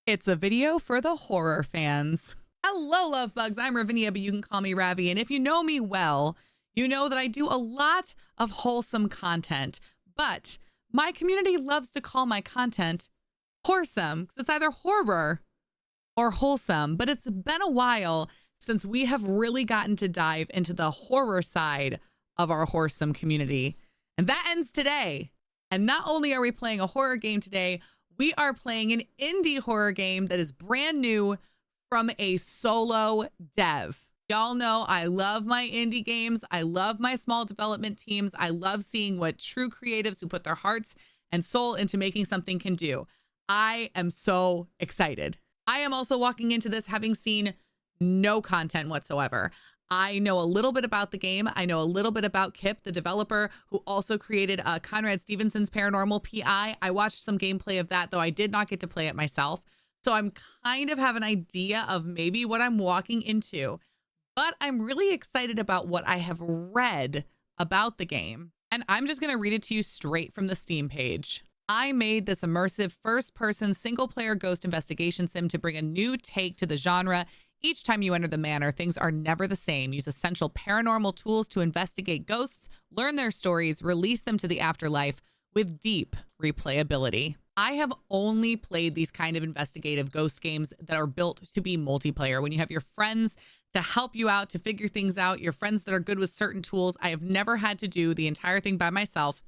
It's a video for the horror fans. Hello, love bugs. I'm Ravinia, but you can call me Ravi. And if you know me well, you know that I do a lot of wholesome content. But my community loves to call my content wholesome because it's either horror or wholesome. But it's been a while since we have really gotten to dive into the horror side of our wholesome community. And that ends today. And not only are we playing a horror game today, we are playing an indie horror game that is brand new from a solo dev. Y'all know I love my indie games. I love my small development teams. I love seeing what true creatives who put their hearts and soul into making something can do. I am so excited. I am also walking into this having seen no content whatsoever. I know a little bit about the game. I know a little bit about Kip, the developer, who also created Conrad Stevenson's Paranormal PI. I watched some gameplay of that, though I did not get to play it myself. So I'm kind of have an idea of maybe what I'm walking into. But I'm really excited about what I have read about the game. And I'm just going to read it to you straight from the Steam page. I made this immersive first-person single-player ghost investigation sim to bring a new take to the genre. Each time you enter the manor, things are never the same. Use essential paranormal tools to investigate ghosts, learn their stories, release them to the afterlife with deep replayability. I have only played these kind of investigative ghost games that are built to be multiplayer. When you have your friends to help you out, to figure things out, your friends that are good with certain tools. I have never had to do the entire thing by myself,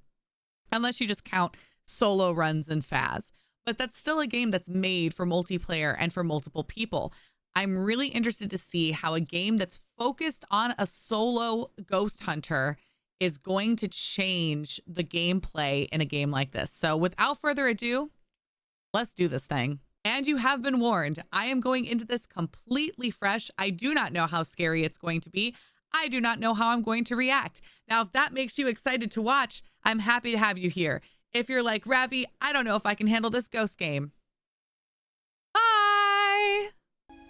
unless you just count solo runs and Faz. But that's still a game that's made for multiplayer and for multiple people. I'm really interested to see how a game that's focused on a solo ghost hunter is going to change the gameplay in a game like this. So without further ado, let's do this thing. And you have been warned. I am going into this completely fresh. I do not know how scary it's going to be. I do not know how I'm going to react. Now, if that makes you excited to watch, I'm happy to have you here. If you're like, Ravi, I don't know if I can handle this ghost game. Bye.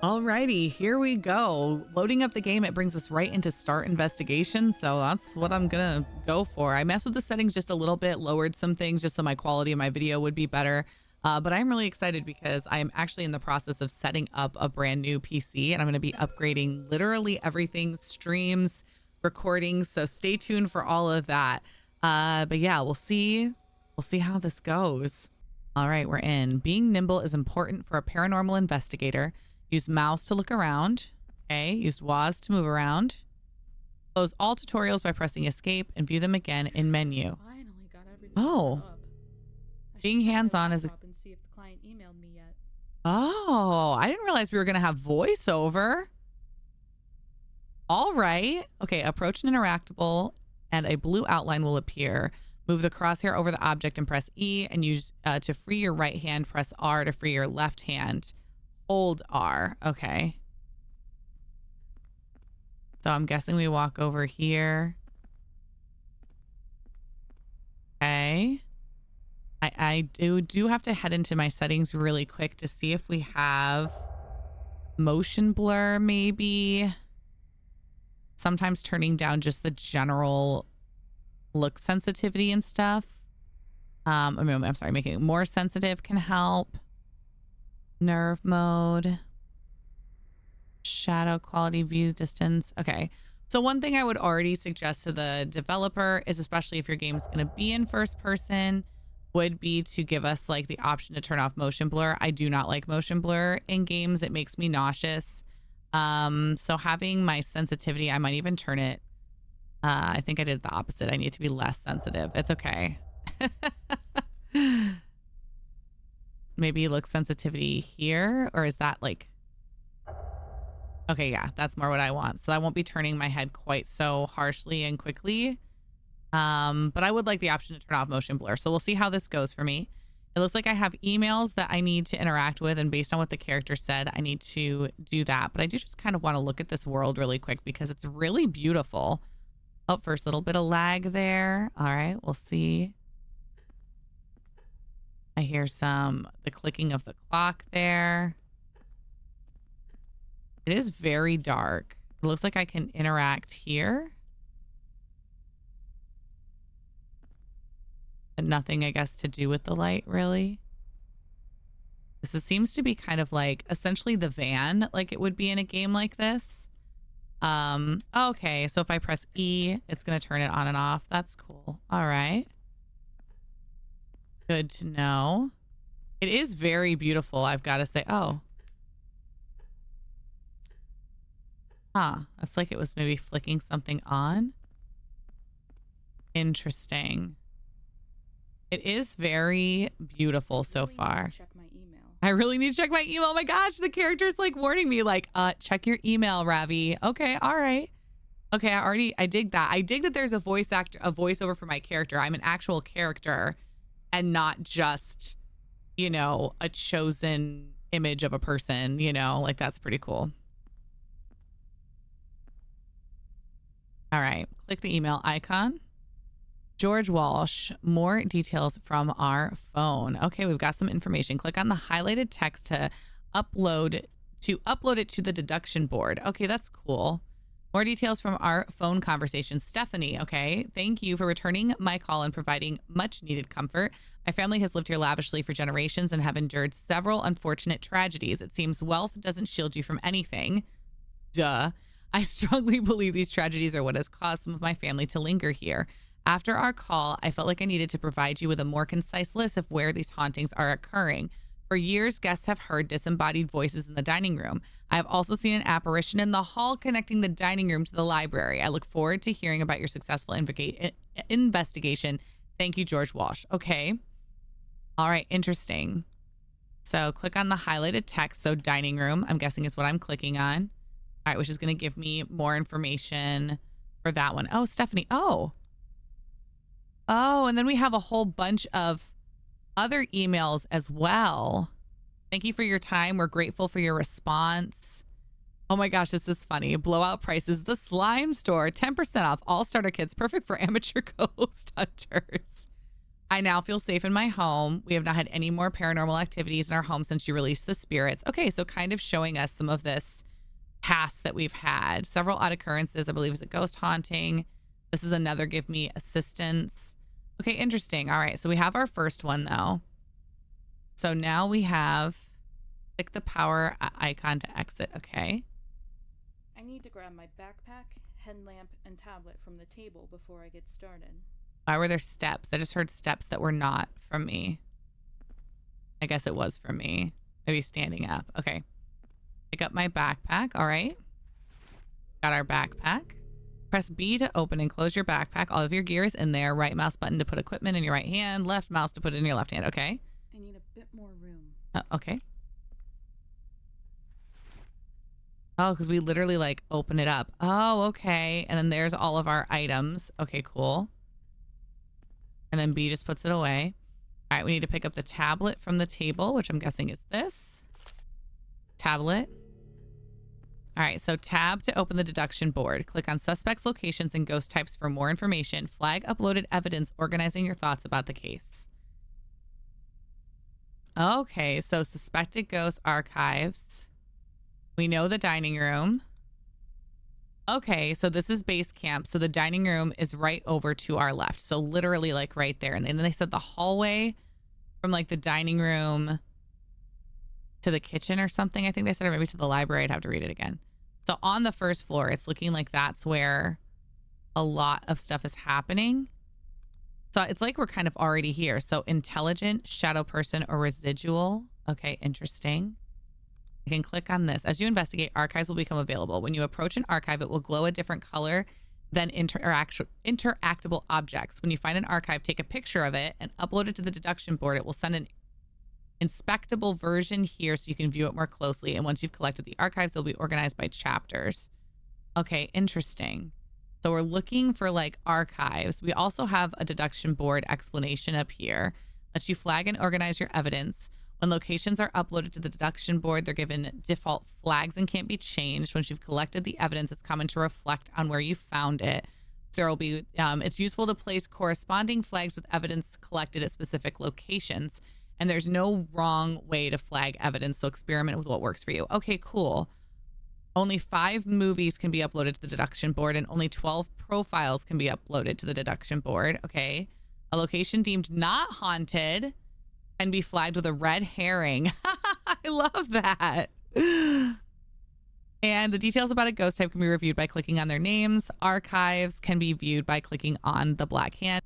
Alrighty, here we go. Loading up the game, it brings us right into start investigation. So that's what I'm gonna go for. I messed with the settings just a little bit, lowered some things just so my quality of my video would be better. But I'm really excited because I am actually in the process of setting up a brand new PC and I'm gonna be upgrading literally everything, streams, recordings. So stay tuned for all of that. But yeah, we'll see how this goes. All right, we're in. Being nimble is important for a paranormal investigator. Use mouse to look around. Okay, use WAS to move around. Close all tutorials by pressing escape and view them again in menu. Finally got everything Oh. set up. Being hands-on is a... and see if the client emailed me yet. Oh, I didn't realize we were going to have voiceover. All right. Okay, approach an interactable and a blue outline will appear. Move the crosshair over the object and press E and use to free your right hand, press R to free your left hand. Hold R. Okay. So I'm guessing we walk over here. Okay. I do have to head into my settings really quick to see if we have motion blur, maybe. Sometimes turning down just the general look sensitivity and stuff. I'm sorry, making it more sensitive can help. Nerve mode, shadow quality, view distance. Okay, so one thing I would already suggest to the developer is, especially if your game is going to be in first person, would be to give us like the option to turn off motion blur. I do not like motion blur in games. It makes me nauseous. So having my sensitivity, I might even turn it. I think I did the opposite. I need to be less sensitive. It's okay. Maybe look sensitivity here, or is that like, okay, yeah, that's more what I want. So I won't be turning my head quite so harshly and quickly. But I would like the option to turn off motion blur. So we'll see how this goes for me. It looks like I have emails that I need to interact with, and based on what the character said, I need to do that. But I do just kind of want to look at this world really quick because it's really beautiful. Oh, first little bit of lag there. All right, we'll see. I hear the clicking of the clock there. It is very dark. It looks like I can interact here. And nothing, I guess, to do with the light, really. Seems to be kind of like essentially the van, like it would be in a game like this. Okay, so if I press E, it's going to turn it on and off. That's cool. All right. Good to know. It is very beautiful, I've got to say. Oh. Huh. That's like it was maybe flicking something on. Interesting. It is very beautiful so far. Check my email. I really need to check my email. Oh my gosh, the character's like warning me like, check your email, Ravi. Okay, all right. Okay, I dig that. I dig that there's a voiceover for my character. I'm an actual character and not just, you know, a chosen image of a person, you know, like that's pretty cool. All right, click the email icon. George Walsh, more details from our phone. Okay, we've got some information. Click on the highlighted text to upload it to the deduction board. Okay, that's cool. More details from our phone conversation. Stephanie, okay, thank you for returning my call and providing much needed comfort. My family has lived here lavishly for generations and have endured several unfortunate tragedies. It seems wealth doesn't shield you from anything. Duh. I strongly believe these tragedies are what has caused some of my family to linger here. After our call, I felt like I needed to provide you with a more concise list of where these hauntings are occurring. For years, guests have heard disembodied voices in the dining room. I have also seen an apparition in the hall connecting the dining room to the library. I look forward to hearing about your successful investigation. Thank you, George Walsh. Okay. All right. Interesting. So click on the highlighted text. So dining room, I'm guessing is what I'm clicking on. All right. Which is going to give me more information for that one. Oh, Stephanie. Oh, and then we have a whole bunch of other emails as well. Thank you for your time. We're grateful for your response. Oh my gosh, this is funny. Blowout prices. The Slime Store, 10% off all starter kits, perfect for amateur ghost hunters. I now feel safe in my home. We have not had any more paranormal activities in our home since you released the spirits. Okay, so kind of showing us some of this past that we've had. Several odd occurrences, I believe, is a ghost haunting. This is another give me assistance. Okay, interesting. All right, so we have our first one, though. So now we have, click the power icon to exit. Okay. I need to grab my backpack, headlamp, and tablet from the table before I get started. Why were there steps? I just heard steps that were not from me. I guess it was from me. Maybe standing up. Okay. Pick up my backpack. All right. Got our backpack. Press B to open and close your backpack. All of your gear is in there. Right mouse button to put equipment in your right hand. Left mouse to put it in your left hand. Okay. I need a bit more room. Okay. Oh, because we literally like open it up. Oh, okay. And then there's all of our items. Okay, cool. And then B just puts it away. All right, we need to pick up the tablet from the table, which I'm guessing is this. Tablet. All right, so tab to open the deduction board. Click on suspects, locations, and ghost types for more information. Flag uploaded evidence, organizing your thoughts about the case. Okay, so suspected ghost archives. We know the dining room. Okay, so this is base camp. So the dining room is right over to our left. So literally like right there. And then they said the hallway from like the dining room to the kitchen or something, I think they said, or maybe to the library. I'd have to read it again. So on the first floor, it's looking like that's where a lot of stuff is happening. So it's like we're kind of already here. So intelligent, shadow person, or residual. Okay, interesting. I can click on this. As you investigate, archives will become available. When you approach an archive, it will glow a different color than interactable objects. When you find an archive, take a picture of it and upload it to the deduction board. It will send an inspectable version here so you can view it more closely. And once you've collected the archives, they'll be organized by chapters. Okay, interesting. So we're looking for like archives. We also have a deduction board explanation up here. Lets you flag and organize your evidence. When locations are uploaded to the deduction board, they're given default flags and can't be changed. Once you've collected the evidence, it's common to reflect on where you found it. So there will be, it's useful to place corresponding flags with evidence collected at specific locations. And there's no wrong way to flag evidence, so experiment with what works for you. Okay, cool. Only 5 movies can be uploaded to the deduction board, and only 12 profiles can be uploaded to the deduction board. Okay. A location deemed not haunted can be flagged with a red herring. I love that. And the details about a ghost type can be reviewed by clicking on their names. Archives can be viewed by clicking on the black hand.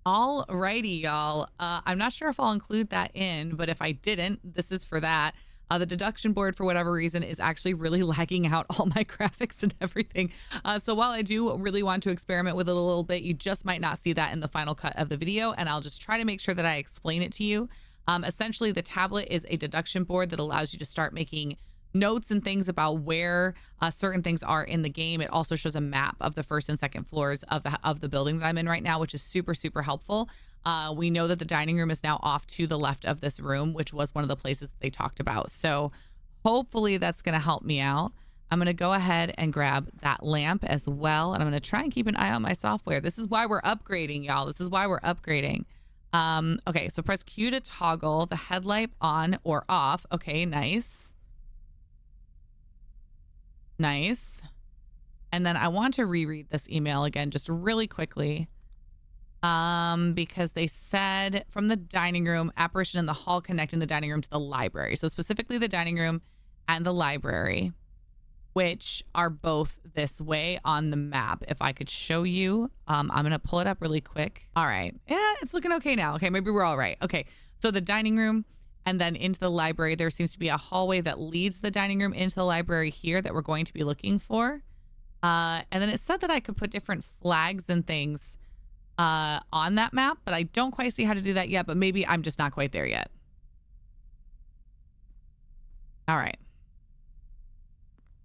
Alrighty, y'all. I'm not sure if I'll include that in, but if I didn't, this is for that. The deduction board, for whatever reason, is actually really lagging out all my graphics and everything. So while I do really want to experiment with it a little bit, you just might not see that in the final cut of the video, and I'll just try to make sure that I explain it to you. Essentially, the tablet is a deduction board that allows you to start making notes and things about where certain things are in the game. It also shows a map of the first and second floors of the building that I'm in right now, which is super, super helpful. We know that the dining room is now off to the left of this room, which was one of the places they talked about. So hopefully that's going to help me out. I'm going to go ahead and grab that lamp as well. And I'm going to try and keep an eye on my software. This is why we're upgrading, y'all. This is why we're upgrading. Okay, so press Q to toggle the headlight on or off. Okay, nice. Nice. And then I want to reread this email again just really quickly. Because they said from the dining room, apparition in the hall connecting the dining room to the library. So specifically the dining room and the library, which are both this way on the map. If I could show you, I'm going to pull it up really quick. All right. Yeah, it's looking okay now. Okay, maybe we're all right. Okay, so the dining room and then into the library, there seems to be a hallway that leads the dining room into the library here that we're going to be looking for. And then it said that I could put different flags and things on that map, but I don't quite see how to do that yet, but maybe I'm just not quite there yet. All right.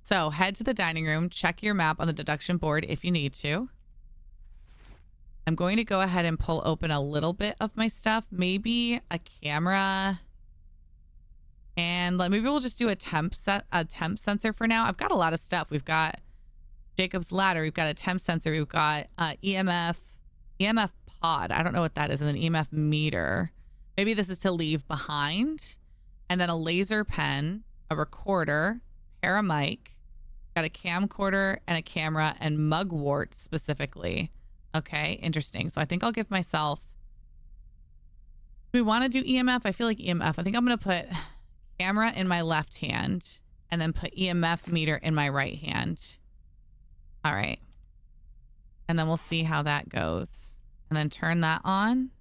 So head to the dining room, check your map on the deduction board if you need to. I'm going to go ahead and pull open a little bit of my stuff, maybe a camera, and maybe we'll just do a temp sensor for now. I've got a lot of stuff. We've got Jacob's ladder, we've got a temp sensor, we've got EMF pod. I don't know what that is. And an EMF meter. Maybe this is to leave behind. And then a laser pen, a recorder, paramic, got a camcorder and a camera and mugwort specifically. Okay, interesting. So I think I'll give myself, do we want to do EMF? I feel like EMF. I think I'm going to put camera in my left hand and then put EMF meter in my right hand. All right. And then we'll see how that goes. And then turn that on.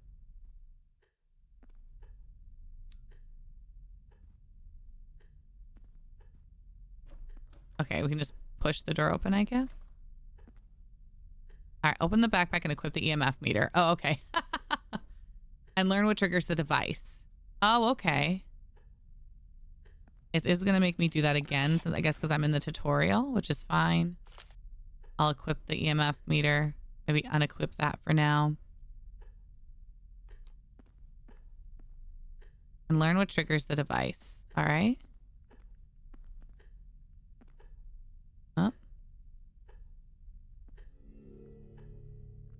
Okay, we can just push the door open, I guess. All right, open the backpack and equip the EMF meter. Oh, okay. And learn what triggers the device. Oh, okay. It is going to make me do that again, since I guess because I'm in the tutorial, which is fine. I'll equip the EMF meter. Maybe unequip that for now. And learn what triggers the device. All right. Oh.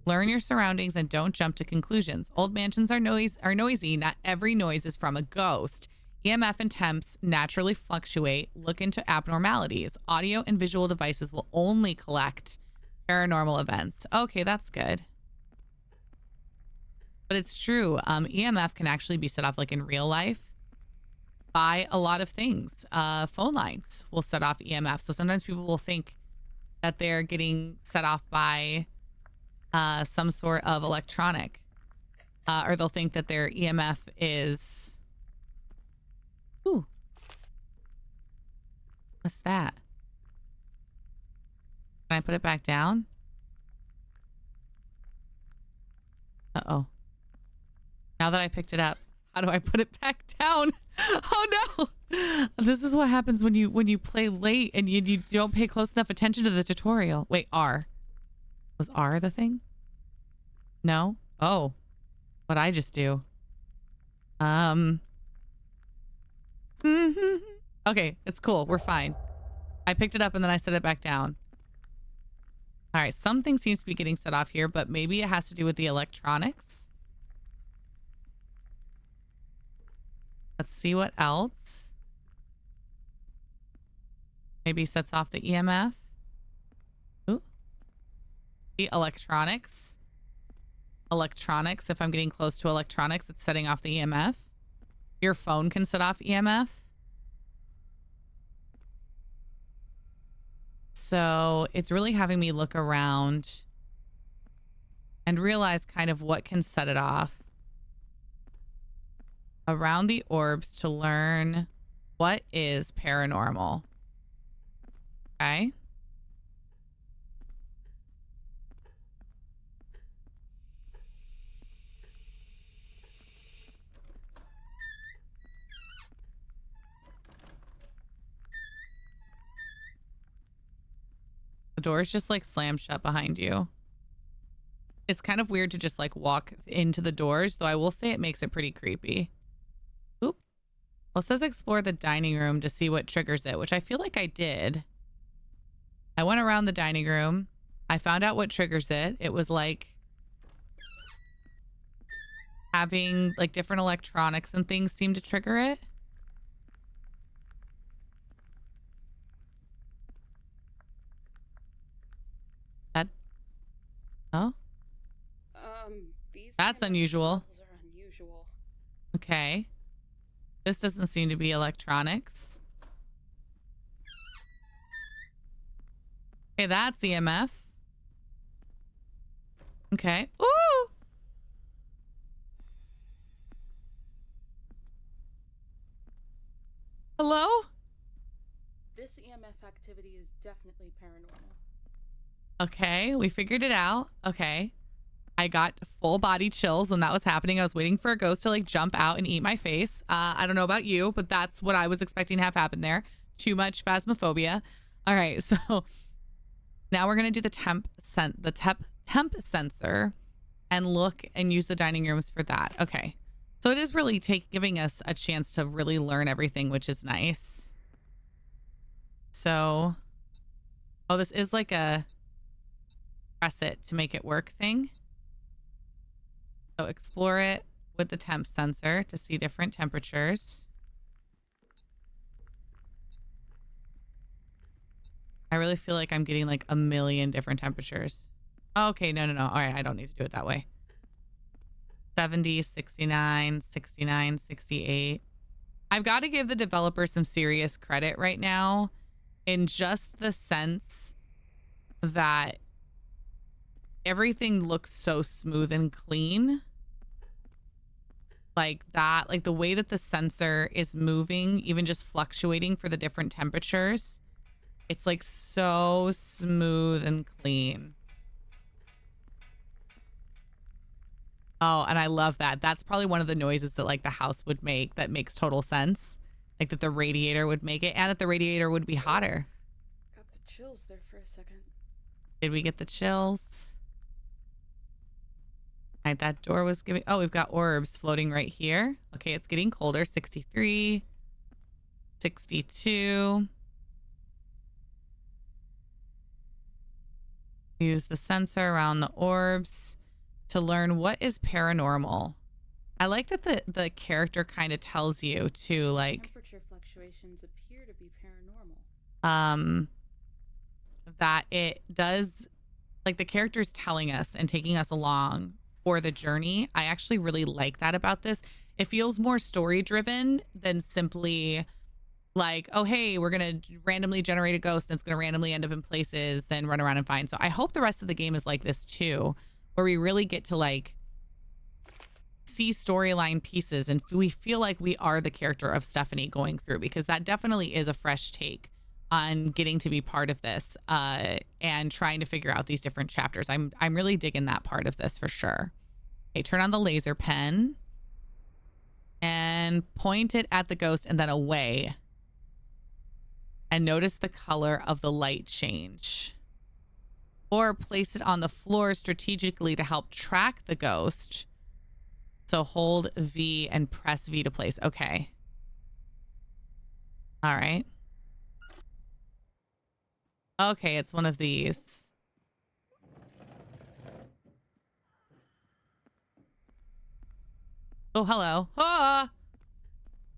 Learn your surroundings and don't jump to conclusions. Old mansions are noisy. Not every noise is from a ghost. EMF and temps naturally fluctuate. Look into abnormalities. Audio and visual devices will only collect paranormal events. Okay, that's good. But it's true. EMF can actually be set off like in real life by a lot of things. Phone lines will set off EMF. So sometimes people will think that they're getting set off by some sort of electronic. Or they'll think that their EMF is... Ooh. What's that? Can I put it back down? Uh-oh. Now that I picked it up, how do I put it back down? Oh no! This is what happens when you play late and you don't pay close enough attention to the tutorial. Wait, R. Was R the thing? No? Oh. What'd I just do? Okay, it's cool. We're fine. I picked it up and then I set it back down. All right, something seems to be getting set off here, but maybe it has to do with the electronics. Let's see what else. Maybe sets off the EMF. Ooh. The electronics. Electronics. If I'm getting close to electronics, it's setting off the EMF. Your phone can set off EMF. So it's really having me look around and realize kind of what can set it off around the orbs to learn what is paranormal. Okay. The door's just like slammed shut behind you. It's kind of weird to just like walk into the doors, though I will say it makes it pretty creepy. Oop. Well, it says explore the dining room to see what triggers it, which I feel like I did. I went around the dining room. I found out what triggers it. It was like having like different electronics and things seem to trigger it. That, oh, That's unusual. Are unusual. Okay. This doesn't seem to be electronics. Okay, that's EMF. Okay. Ooh! Hello? This EMF activity is definitely paranormal. Okay, we figured it out. Okay. I got full body chills when that was happening. I was waiting for a ghost to like jump out and eat my face. I don't know about you, but that's what I was expecting to have happen there. Too much phasmophobia. All right, so now we're gonna do the temp sensor and look and use the dining rooms for that. Okay, so it is really giving us a chance to really learn everything, which is nice. So, oh, this is like a press it to make it work thing. So explore it with the temp sensor to see different temperatures. I really feel like I'm getting like a million different temperatures. Oh, okay, no. All right, I don't need to do it that way. 70, 69, 69, 68. I've got to give the developer some serious credit right now in just the sense that everything looks so smooth and clean. Like that, like the way that the sensor is moving, even just fluctuating for the different temperatures. It's like so smooth and clean. Oh, and I love that. That's probably one of the noises that like the house would make that makes total sense. Like that the radiator would make it and that the radiator would be hotter. Got the chills there for a second. Did we get the chills? All right, that door was giving... Oh, we've got orbs floating right here. Okay, it's getting colder. 63. 62. Use the sensor around the orbs to learn what is paranormal. I like that the character kind of tells you to like... Temperature fluctuations appear to be paranormal. That it does... Like the character's telling us and taking us along for the journey. I actually really like that about this. It feels more story driven than simply like, oh, hey, we're going to randomly generate a ghost and it's going to randomly end up in places and run around and find. So I hope the rest of the game is like this too, where we really get to like see storyline pieces and we feel like we are the character of Stephanie going through, because that definitely is a fresh take on getting to be part of this and trying to figure out these different chapters. I'm really digging that part of this for sure. Okay, turn on the laser pen and point it at the ghost and then away. And notice the color of the light change. Or place it on the floor strategically to help track the ghost. So hold V and press V to place. Okay. All right. Okay, it's one of these. Oh, hello. Ah!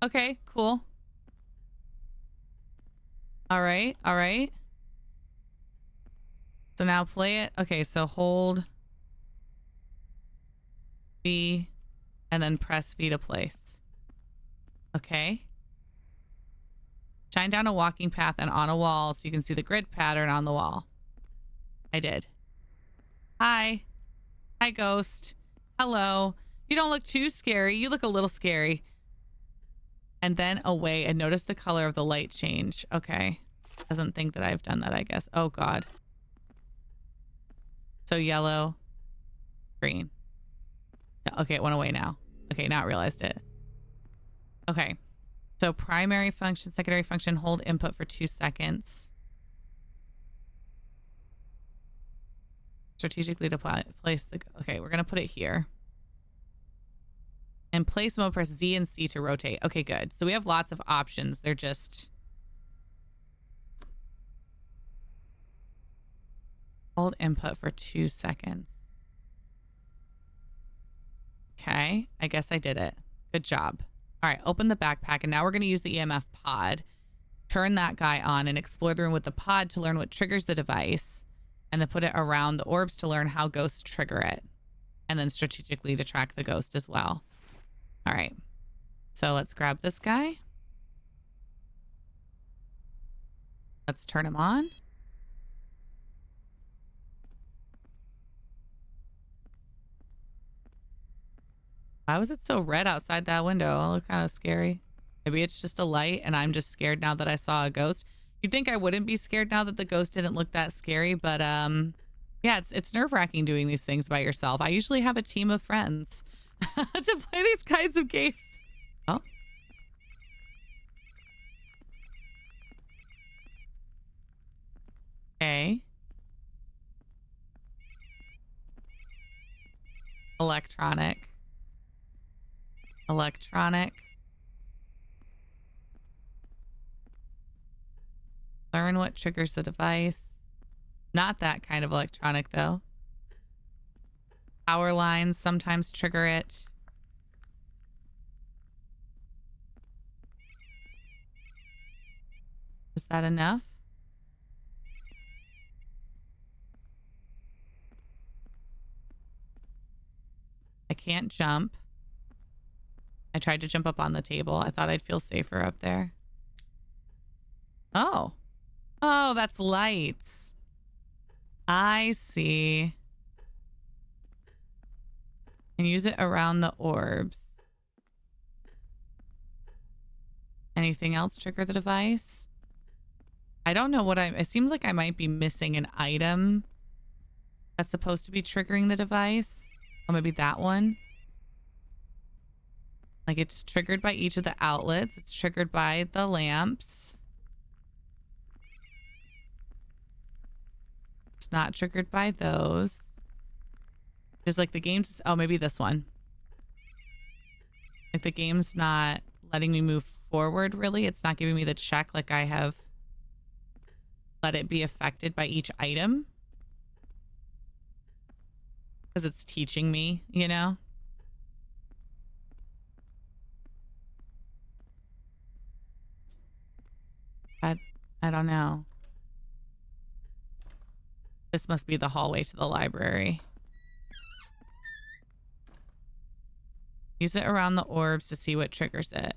Okay, cool. All right, all right. So now play it. Okay, so hold V and then press V to place. Okay. Shine down a walking path and on a wall so you can see the grid pattern on the wall. I did. Hi. Hi, ghost. Hello. You don't look too scary. You look a little scary. And then away and notice the color of the light change. Okay. Doesn't think that I've done that, I guess. Oh, God. So yellow, green. Okay, it went away now. Okay, now I realized it. Okay. So primary function, secondary function, hold input for 2 seconds. Strategically to place the... Okay, we're going to put it here. In place mode, press Z and C to rotate. Okay, good. So we have lots of options. They're just... Hold input for 2 seconds. Okay, I guess I did it. Good job. All right, open the backpack, and now we're going to use the EMF pod. Turn that guy on and explore the room with the pod to learn what triggers the device, and then put it around the orbs to learn how ghosts trigger it, and then strategically to track the ghost as well. All right, so let's grab this guy. Let's turn him on. Why was it so red outside that window? It looked kind of scary. Maybe it's just a light and I'm just scared now that I saw a ghost. You'd think I wouldn't be scared now that the ghost didn't look that scary, but yeah, it's nerve-wracking doing these things by yourself. I usually have a team of friends to play these kinds of games. Oh. Okay. Electronic. Electronic. Learn what triggers the device. Not that kind of electronic, though. Power lines sometimes trigger it. Is that enough? I can't jump. I tried to jump up on the table. I thought I'd feel safer up there. Oh. Oh, that's lights. I see. And use it around the orbs. Anything else trigger the device? I don't know what it seems like I might be missing an item that's supposed to be triggering the device. Or maybe that one. Like it's triggered by each of the outlets. It's triggered by the lamps. It's not triggered by those. Just like the game's... Oh, maybe this one. Like the game's not letting me move forward, really. It's not giving me the check like I have let it be affected by each item. Because it's teaching me, you know? I don't know. This must be the hallway to the library. Use it around the orbs to see what triggers it.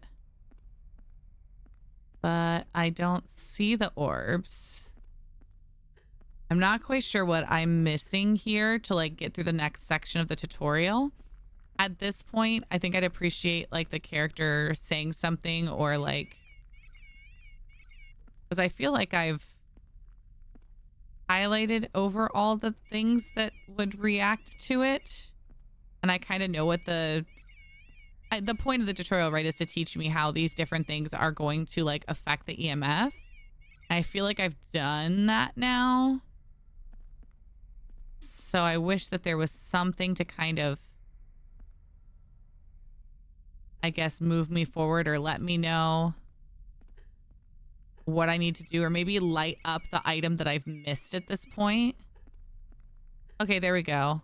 But I don't see the orbs. I'm not quite sure what I'm missing here to like get through the next section of the tutorial. At this point, I think I'd appreciate like the character saying something or like... Because I feel like I've highlighted over all the things that would react to it. And I kind of know what the point of the tutorial, right, is to teach me how these different things are going to like affect the EMF. I feel like I've done that now. So I wish that there was something to kind of, I guess, move me forward or let me know what I need to do, or maybe light up the item that I've missed at this point. Okay, there we go.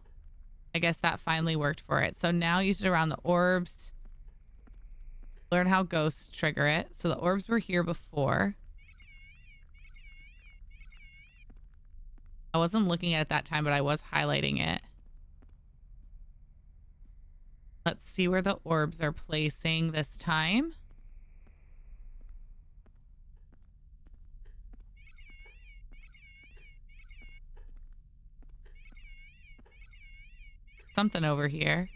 I guess that finally worked for it. So now use it around the orbs. Learn how ghosts trigger it. So the orbs were here before. I wasn't looking at it that time, but I was highlighting it. Let's see where the orbs are placing this time. something over here.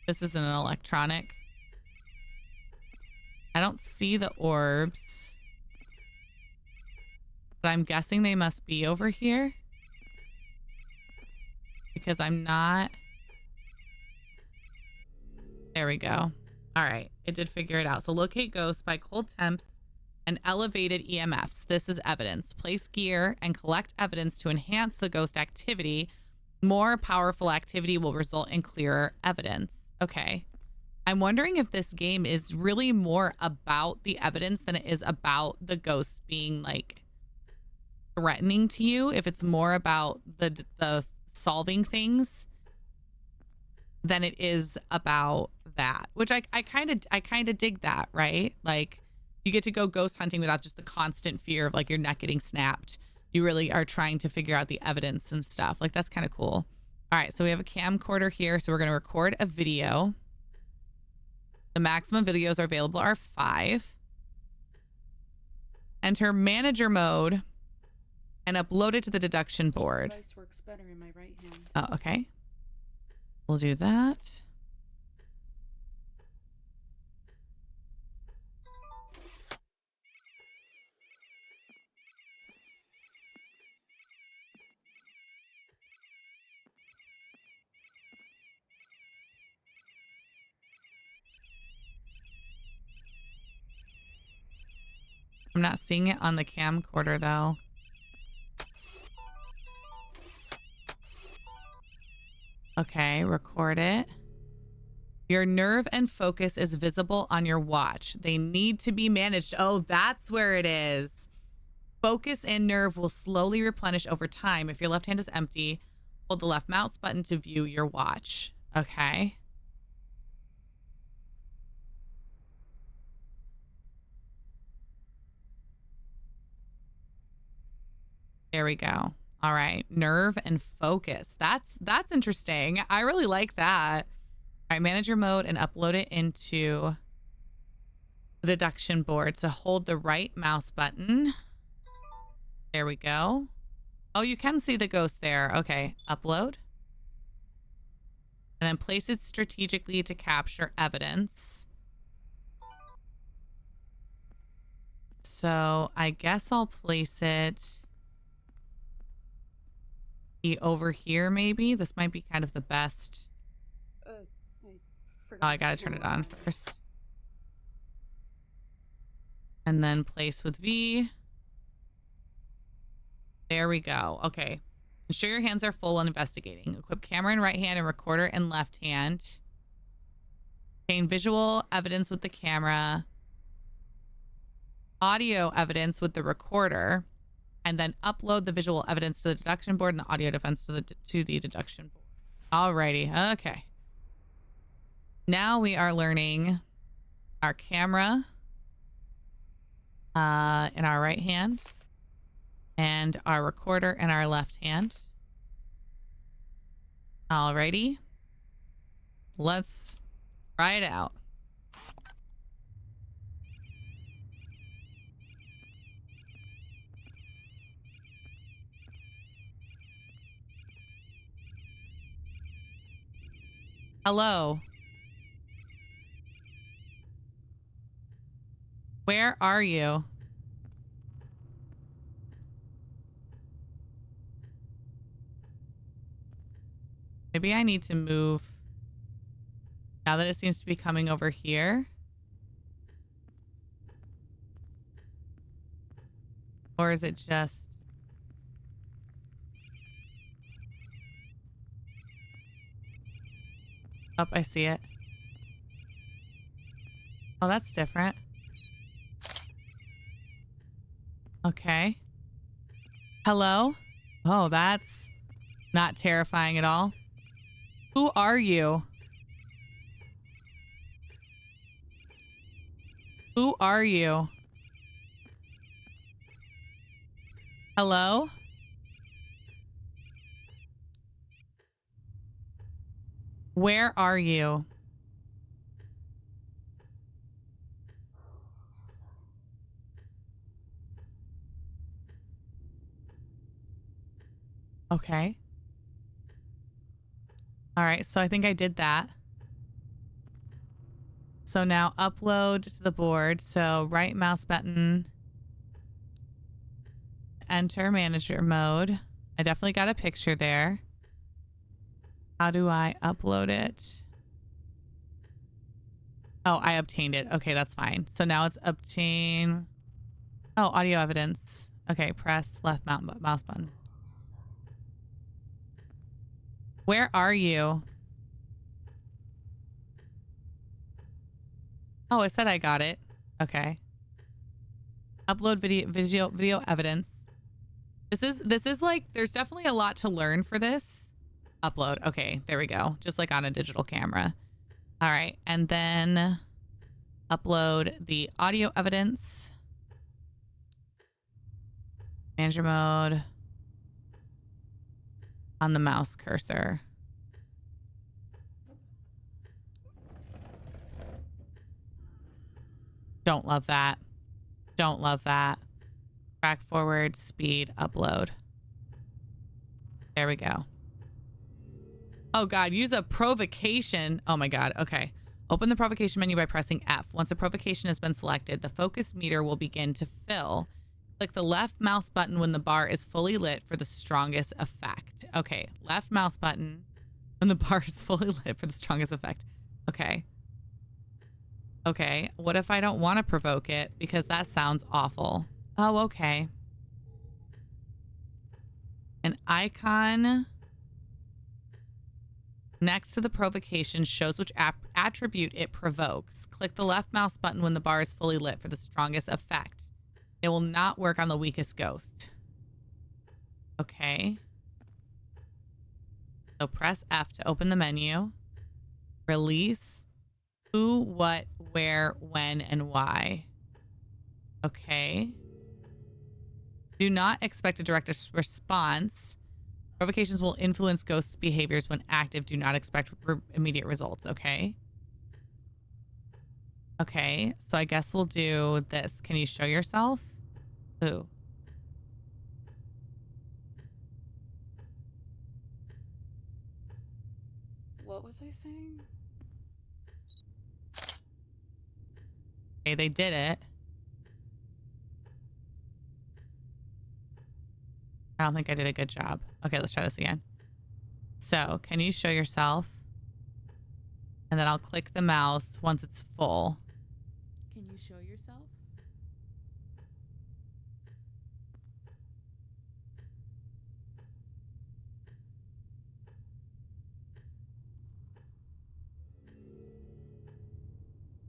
This isn't an electronic. I don't see the orbs. But I'm guessing they must be over here. Because I'm not... There we go. All right. It did figure it out. So locate ghosts by cold temps and elevated EMFs. This is evidence. Place gear and collect evidence to enhance the ghost activity. More powerful activity will result in clearer evidence. Okay. I'm wondering if this game is really more about the evidence than it is about the ghosts being like threatening to you. If it's more about the solving things than it is about that, which I kind of dig that, right? Like you get to go ghost hunting without just the constant fear of like your neck getting snapped. You really are trying to figure out the evidence and stuff. Like that's kind of cool. All right, so we have a camcorder here, so we're going to record a video. The maximum videos are available are 5. Enter manager mode and upload it to the deduction board. This device works better in my right hand. Oh, okay. We'll do that. I'm not seeing it on the camcorder though. Okay, record it. Your nerve and focus is visible on your watch. They need to be managed. Oh, that's where it is. Focus and nerve will slowly replenish over time. If your left hand is empty, hold the left mouse button to view your watch. Okay. There we go. All right. Nerve and focus. That's interesting. I really like that. All right. Manager mode and upload it into the deduction board. So hold the right mouse button. There we go. Oh, you can see the ghost there. Okay. Upload. And then place it strategically to capture evidence. So I guess I'll place it over here maybe. This might be kind of the best. I gotta turn it on first. And then place with V. There we go. Okay. Ensure your hands are full when investigating. Equip camera in right hand and recorder in left hand. Obtain visual evidence with the camera. Audio evidence with the recorder. And then upload the visual evidence to the deduction board and the audio defense to the deduction board. Alrighty. Okay. Now we are learning our camera in our right hand and our recorder in our left hand. Alrighty. Let's try it out. Hello. Where are you? Maybe I need to move now that it seems to be coming over here. Or is it just... Oh, I see it. Oh, that's different. Okay. Hello? Oh, that's not terrifying at all. Who are you? Who are you? Hello? Where are you? Okay. All right, so I think I did that. So now upload to the board. So right mouse button, enter manager mode. I definitely got a picture there. How do I upload it? Oh, I obtained it. Okay, that's fine. So now it's obtain. Oh, audio evidence. Okay, press left mouse button. Where are you? Oh, it said I got it. Okay. Upload video evidence. This is like, there's definitely a lot to learn for this. Upload. Okay, there we go. Just like on a digital camera. All right, and then upload the audio evidence. Manager mode. On the mouse cursor. Don't love that. Don't love that. Track forward, speed, upload. There we go. Oh God, use a provocation. Oh my God, okay. Open the provocation menu by pressing F. Once a provocation has been selected, the focus meter will begin to fill. Click the left mouse button when the bar is fully lit for the strongest effect. Okay, left mouse button when the bar is fully lit for the strongest effect. Okay. Okay, what if I don't want to provoke it? Because that sounds awful. Oh, okay. An icon next to the provocation shows which attribute it provokes. Click the left mouse button when the bar is fully lit for the strongest effect. It will not work on the weakest ghost. Okay. So press F to open the menu. Release. Who, what, where, when, and why. Okay. Do not expect a direct response. Provocations will influence ghosts' behaviors when active. Do not expect immediate results. Okay. Okay. So I guess we'll do this. Can you show yourself? Ooh. What was I saying? Okay, they did it. I don't think I did a good job. Okay, let's try this again. So, can you show yourself? And then I'll click the mouse once it's full. Can you show yourself?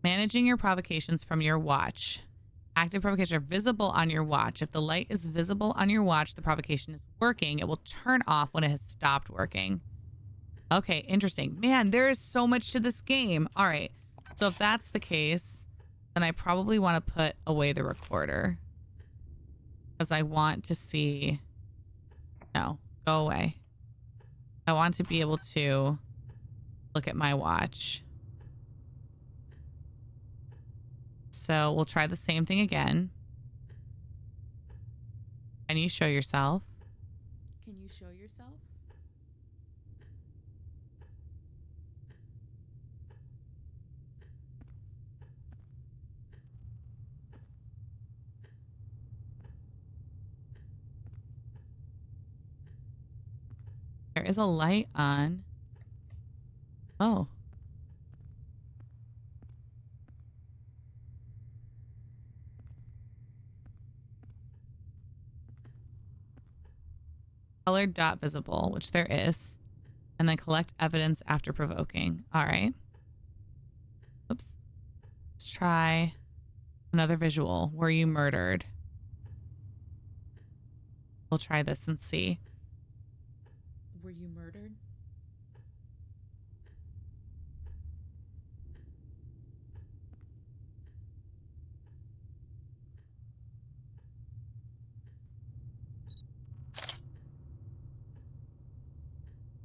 Managing your provocations from your watch. Active provocations are visible on your watch. If the light is visible on your watch, the provocation is working. It will turn off when it has stopped working. Okay, interesting. Man, there is so much to this game. All right. So if that's the case, then I probably want to put away the recorder. Because I want to see... No, go away. I want to be able to look at my watch. So we'll try the same thing again. Can you show yourself? Can you show yourself? There is a light on. Oh. Colored dot visible, which there is. And then collect evidence after provoking. All right. Oops. Let's try another visual. Were you murdered? We'll try this and see. Were you murdered?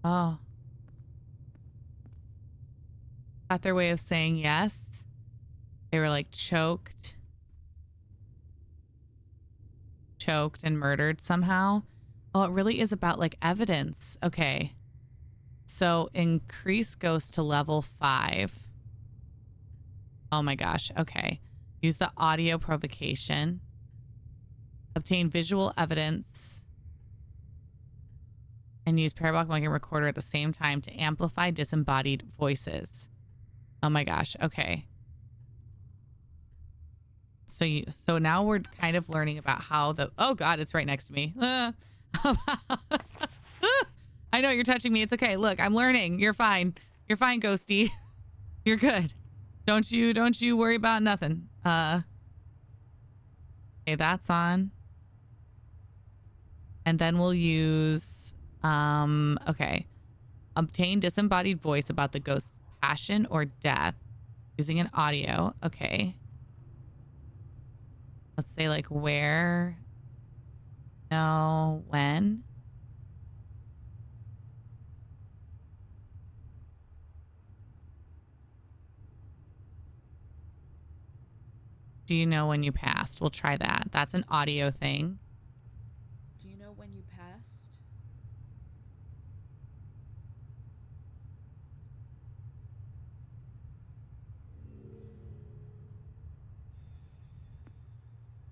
Oh. Got their way of saying yes. They were like choked and murdered somehow. Oh, it really is about like evidence. Okay. So increase ghost to level 5. Oh my gosh. Okay. Use the audio provocation. Obtain visual evidence. And use parabolic mic and recorder at the same time to amplify disembodied voices. Oh my gosh. Okay. So now we're kind of learning about how the... Oh God, it's right next to me. I know you're touching me. It's okay. Look, I'm learning. You're fine. You're fine, Ghosty. You're good. Don't you worry about nothing. Okay, that's on. And then we'll use okay. Obtain disembodied voice about the ghost's passion or death using an audio. Okay. Let's say like where, no, when. Do you know when you passed? We'll try that. That's an audio thing. Do you know when you passed?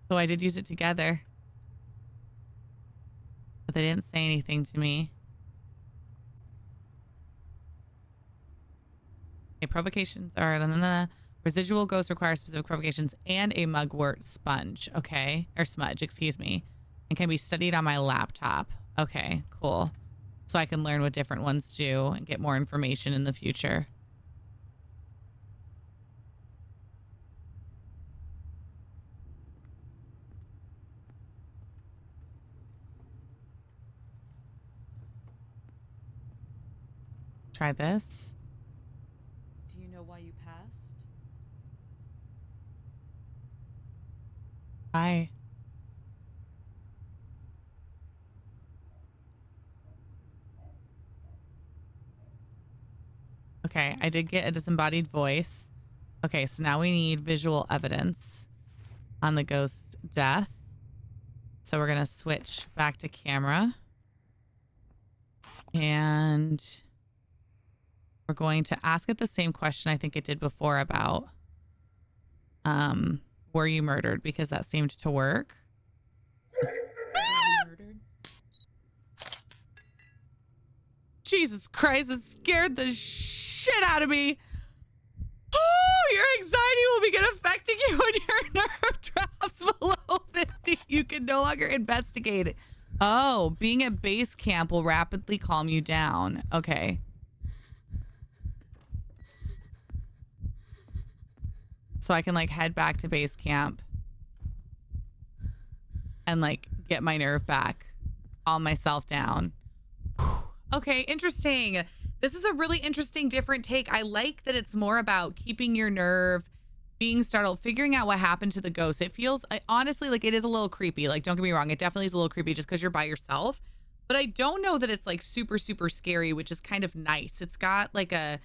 So I did use it together. But they didn't say anything to me. Okay, provocations are... Residual ghosts require specific provocations and a mugwort sponge. Okay. Or smudge, excuse me. And can be studied on my laptop. Okay, cool. So I can learn what different ones do and get more information in the future. Try this. Do you know why you passed? Bye. Okay, I did get a disembodied voice. Okay, so now we need visual evidence on the ghost's death. So we're going to switch back to camera. And we're going to ask it the same question I think it did before about were you murdered? Because that seemed to work. Were you murdered? Jesus Christ, it scared the shit out of me. Oh, your anxiety will begin affecting you when your nerve drops below 50. You can no longer investigate it. Oh, being at base camp will rapidly calm you down. Okay. So I can like head back to base camp and like get my nerve back, calm myself down. Okay, interesting. This is a really interesting, different take. I like that it's more about keeping your nerve, being startled, figuring out what happened to the ghost. It feels honestly like it is a little creepy. Like, don't get me wrong, it definitely is a little creepy just because you're by yourself. But I don't know that it's like super, super scary, which is kind of nice. It's got like a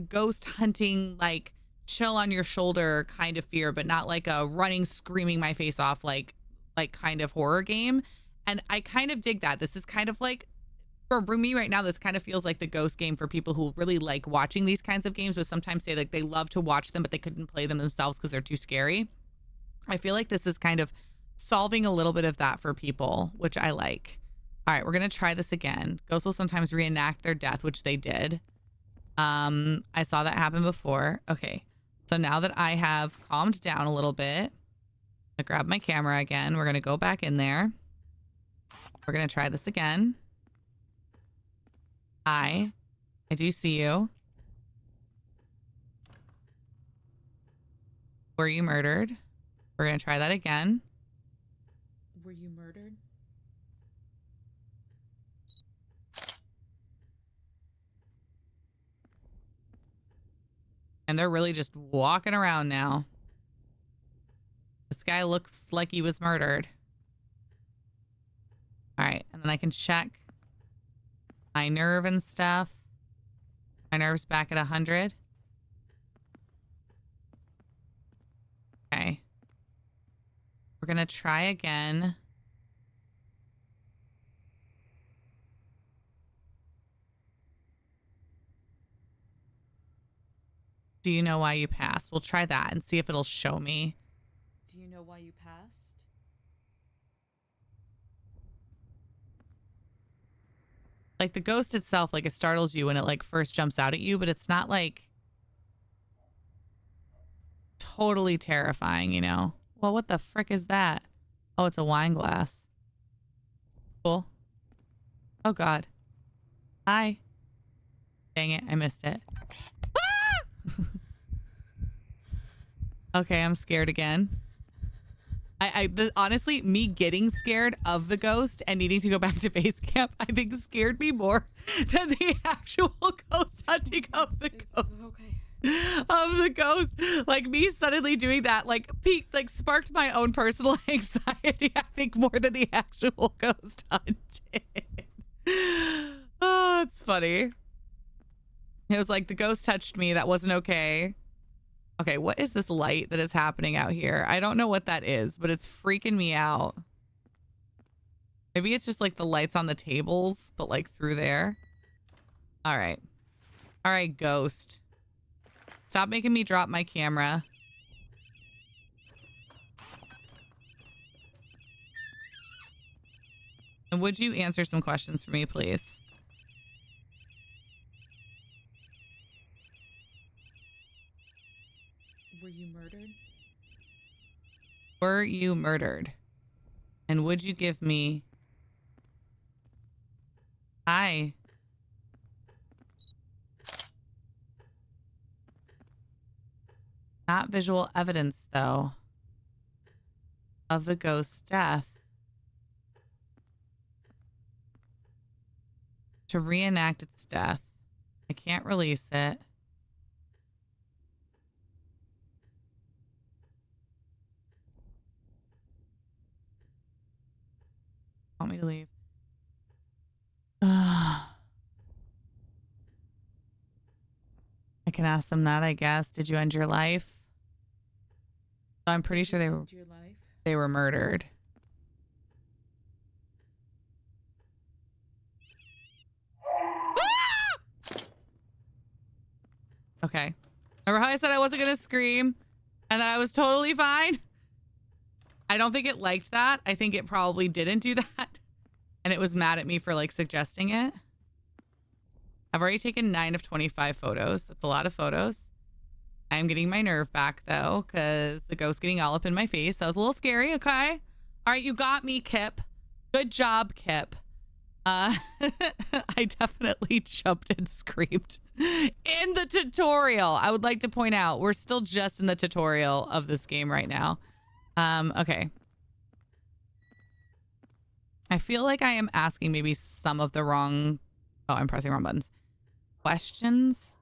ghost hunting, like chill on your shoulder kind of fear, but not like a running, screaming my face off like kind of horror game. And I kind of dig that. This is kind of like, for me right now, this kind of feels like the ghost game for people who really like watching these kinds of games, but sometimes say like they love to watch them, but they couldn't play them themselves because they're too scary. I feel like this is kind of solving a little bit of that for people, which I like. All right, we're going to try this again. Ghosts will sometimes reenact their death, which they did. I saw that happen before. Okay. So now that I have calmed down a little bit, I grab my camera again. We're going to go back in there. We're going to try this again. Hi, I do see you. Were you murdered? We're going to try that again. Were you murdered? And they're really just walking around now. This guy looks like he was murdered. All right, and then I can check my nerve and stuff. My nerve's back at 100. Okay. We're going to try again. Do you know why you passed? We'll try that and see if it'll show me. Do you know why you passed? Like the ghost itself, like it startles you when it like first jumps out at you, but it's not like totally terrifying, you know? Well, what the frick is that? Oh, it's a wine glass. Cool. Oh, God. Hi. Dang it. I missed it. Ah! Okay, I'm scared again. Honestly, me getting scared of the ghost and needing to go back to base camp, I think scared me more than the actual ghost hunting of the ghost. Okay. Of the ghost. Like me suddenly doing that, like peaked, like sparked my own personal anxiety, I think, more than the actual ghost hunt did. Oh, it's funny. It was like the ghost touched me. That wasn't okay. Okay, what is this light that is happening out here? I don't know what that is, but it's freaking me out. Maybe it's just like the lights on the tables, but like through there. All right. All right, ghost. Stop making me drop my camera. And would you answer some questions for me, please? Were you murdered? Were you murdered? And would you give me... Hi. Not visual evidence, though, of the ghost's death. To reenact its death. I can't release it. Want me to leave? I can ask them that, I guess. Did you end your life? So I'm pretty sure they were murdered. Okay. Remember how I said I wasn't going to scream and that I was totally fine? I don't think it liked that. I think it probably didn't do that. And it was mad at me for like suggesting it. I've already taken 9 of 25 photos. That's a lot of photos. I'm getting my nerve back though, because the ghost getting all up in my face. That was a little scary. Okay. All right. You got me, Kip. Good job, Kip. I definitely jumped and screamed in the tutorial. I would like to point out we're still just in the tutorial of this game right now. Okay. I feel like I am asking maybe some of the wrong... Oh, I'm pressing wrong buttons. Questions?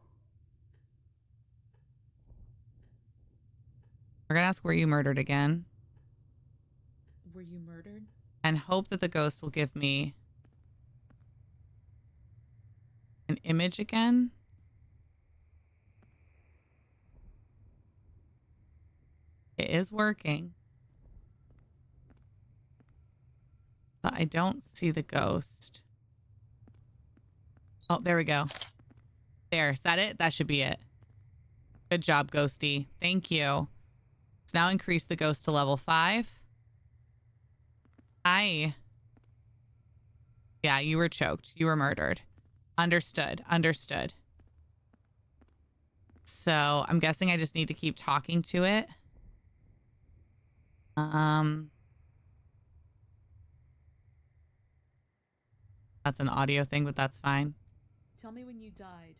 We're going to ask, were you murdered again? Were you murdered? And hope that the ghost will give me an image again. It is working. But I don't see the ghost. Oh, there we go. There. Is that it? That should be it. Good job, Ghosty. Thank you. Let's now increase the ghost to level 5. Hi. Yeah, you were choked. You were murdered. Understood. Understood. So I'm guessing I just need to keep talking to it. That's an audio thing, but that's fine. Tell me when you died.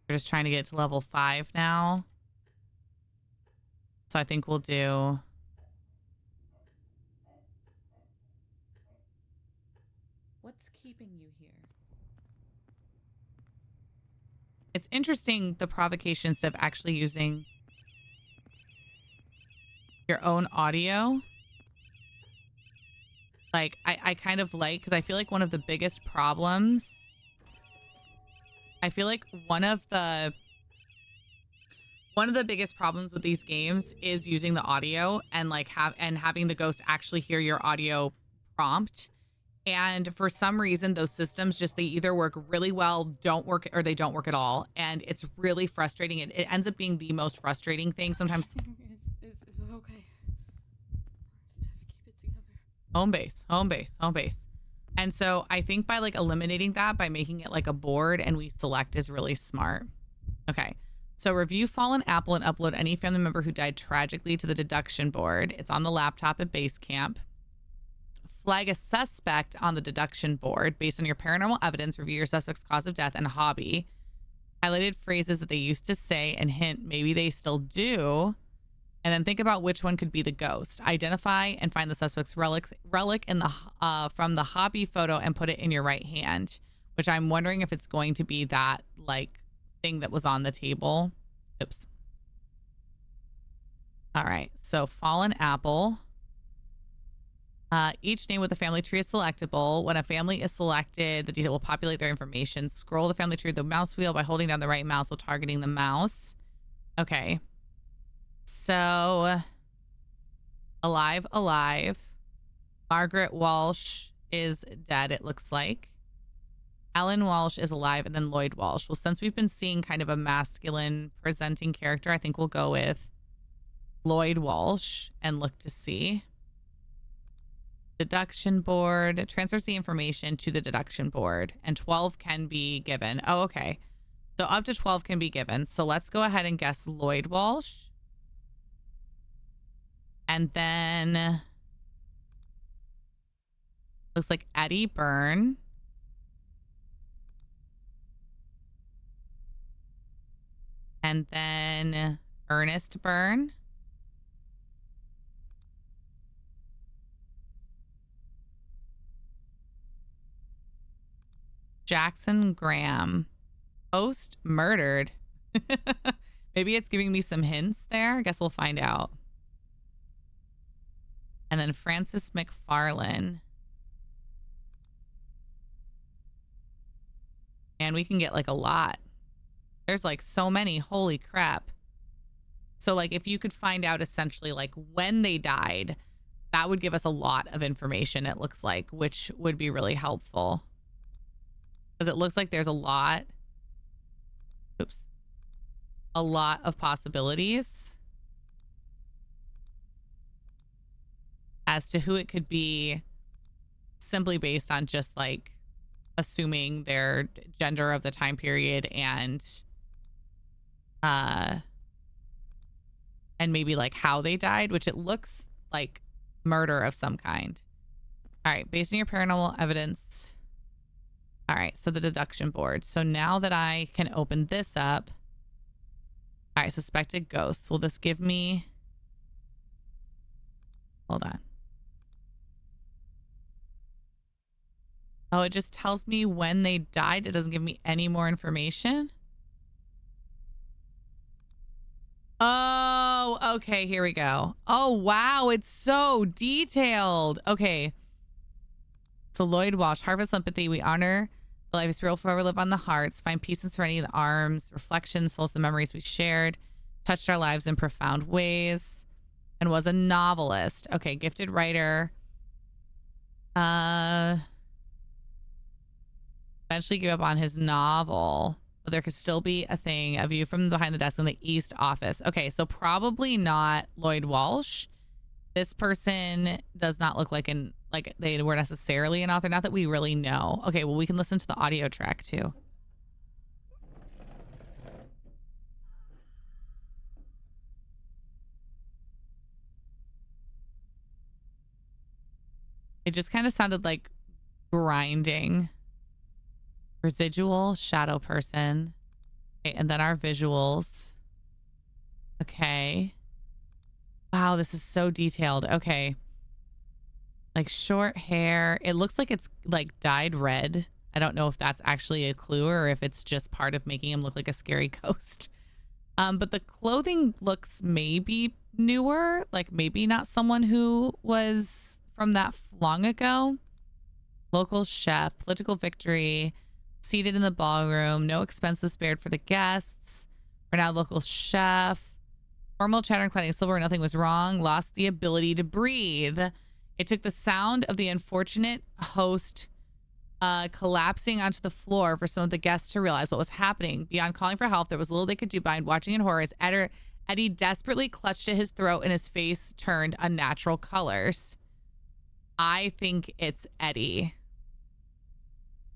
We're just trying to get to level 5 now. So I think we'll do... What's keeping you here? It's interesting, the provocation, instead of actually using your own audio. Like, I kind of like, because I feel like one of the biggest problems... I feel like one of the biggest problems with these games is using the audio and like having the ghost actually hear your audio prompt And for some reason, those systems just, they either work really well, don't work, or they don't work at all. And it's really frustrating. It ends up being the most frustrating thing sometimes. Is okay. Steph, keep it together. Home base, home base, home base. And so I think by like eliminating that, by making it like a board and we select, is really smart. Okay. So review fallen apple and upload any family member who died tragically to the deduction board. It's on the laptop at base camp. Flag a suspect on the deduction board based on your paranormal evidence. Review your suspect's cause of death and hobby. Highlighted phrases that they used to say and hint maybe they still do. And then think about which one could be the ghost. Identify and find the suspect's relic in the from the hobby photo and put it in your right hand, which I'm wondering if it's going to be that like thing that was on the table. Oops. All right. So fallen apple. Each name with the family tree is selectable. When a family is selected, the detail will populate their information. Scroll the family tree with the mouse wheel by holding down the right mouse while targeting the mouse. Okay. So, alive. Margaret Walsh is dead, it looks like. Alan Walsh is alive, and then Lloyd Walsh. Well, since we've been seeing kind of a masculine presenting character, I think we'll go with Lloyd Walsh and look to see. Deduction board transfers the information to the deduction board, and 12 can be given. Oh, okay. So up to 12 can be given. So let's go ahead and guess Lloyd Walsh. And then looks like Eddie Byrne. And then Ernest Byrne. Jackson Graham. Host murdered. Maybe it's giving me some hints there. I guess we'll find out. And then Francis McFarlane. And we can get like a lot. There's like so many. Holy crap. So like if you could find out essentially like when they died, that would give us a lot of information, it looks like, which would be really helpful. Because it looks like there's a lot. Oops. A lot of possibilities as to who it could be, simply based on just like assuming their gender of the time period and maybe like how they died, which it looks like murder of some kind. All right, based on your paranormal evidence. All right, so the deduction board. So now that I can open this up. All right, suspected ghosts. Will this give me... Hold on. Oh, it just tells me when they died. It doesn't give me any more information. Oh, okay, here we go. Oh, wow, it's so detailed. Okay. So Lloyd Walsh, harvest sympathy. We honor the life is real, forever live on the hearts. Find peace and serenity in the arms. Reflection, souls, the memories we shared. Touched our lives in profound ways. And was a novelist. Okay, gifted writer. Eventually gave up on his novel. But there could still be a thing. A view from behind the desk in the East office. Okay, so probably not Lloyd Walsh. This person does not look like they were necessarily an author. Not that we really know. Okay, well, we can listen to the audio track too. It just kind of sounded like grinding. Residual, shadow person. Okay, and then our visuals. Okay. Wow, this is so detailed. Okay. Like short hair. It looks like it's like dyed red. I don't know if that's actually a clue or if it's just part of making him look like a scary ghost. But the clothing looks maybe newer, like maybe not someone who was from that long ago. Local chef, political victory, seated in the ballroom, no expense was spared for the guests. Renowned local chef, formal chatter and clouding silver, nothing was wrong, lost the ability to breathe. It took the sound of the unfortunate host collapsing onto the floor for some of the guests to realize what was happening. Beyond calling for help, there was little they could do behind watching in horror as Eddie desperately clutched at his throat and his face turned unnatural colors. I think it's Eddie.